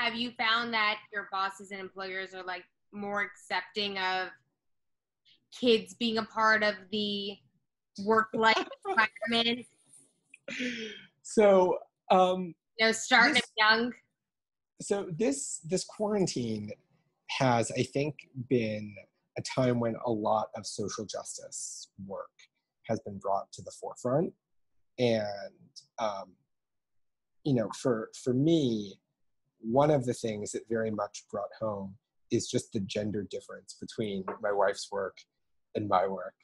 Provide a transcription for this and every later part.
have you found that your bosses and employers are like more accepting of kids being a part of the work-life environment? So, starting them young. So this quarantine has, I think, been a time when a lot of social justice work has been brought to the forefront. And, for me, one of the things that very much brought home is just the gender difference between my wife's work and my work.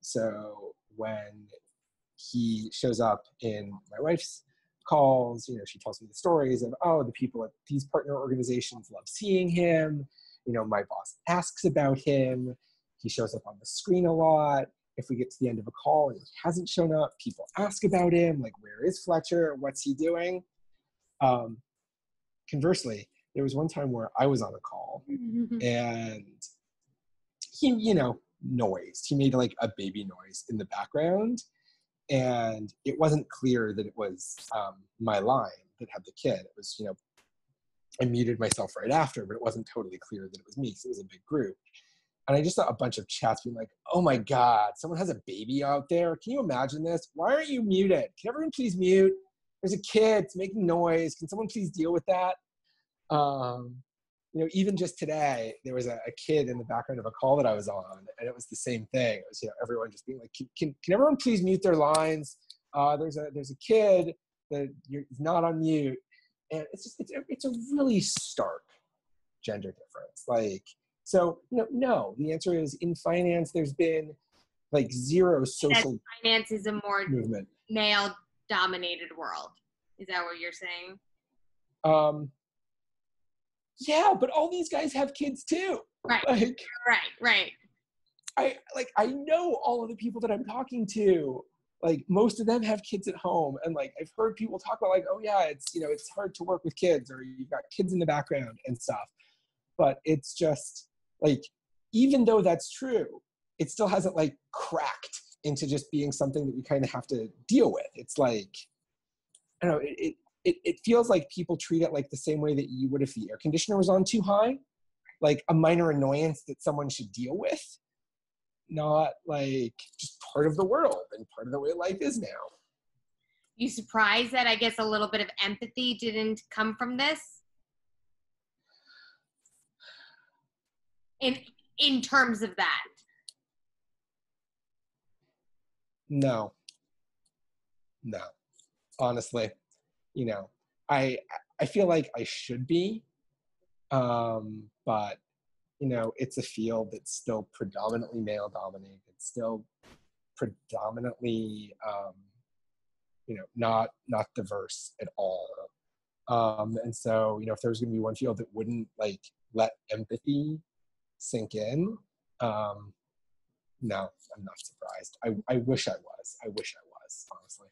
So when he shows up in my wife's calls, she tells me the stories of, the people at these partner organizations love seeing him. My boss asks about him. He shows up on the screen a lot. If we get to the end of a call and he hasn't shown up, people ask about him, like, where is Fletcher? What's he doing? Conversely, there was one time where I was on a call and he, noised. He made like a baby noise in the background. And it wasn't clear that it was my line that had the kid. It was, I muted myself right after, but it wasn't totally clear that it was me because it was a big group. And I just saw a bunch of chats being like, oh my God, someone has a baby out there. Can you imagine this? Why aren't you muted? Can everyone please mute? There's a kid, it's making noise. Can someone please deal with that? Even just today, there was a kid in the background of a call that I was on, and it was the same thing. It was, everyone just being like, can everyone please mute their lines? There's a kid that is not on mute. And it's a really stark gender difference. Like, so, no, the answer is in finance, there's been like zero social finance is a more movement. Male-dominated world. Is that what you're saying? Yeah, but all these guys have kids too. Right. Right. I know all of the people that I'm talking to. Like, most of them have kids at home, and like I've heard people talk about like, oh yeah, it's it's hard to work with kids, or you've got kids in the background and stuff. But it's just like, even though that's true, it still hasn't like cracked into just being something that we kind of have to deal with. It's like, I don't know, it feels like people treat it like the same way that you would if the air conditioner was on too high, like a minor annoyance that someone should deal with, not like just part of the world and part of the way life is now. You surprised that, I guess, a little bit of empathy didn't come from this? In terms of that? No. Honestly, I feel like I should be, but it's a field that's still predominantly male dominated. It's still predominantly, not diverse at all. And so, if there's going to be one field that wouldn't like let empathy sink in, no, I'm not surprised. I wish I was, honestly.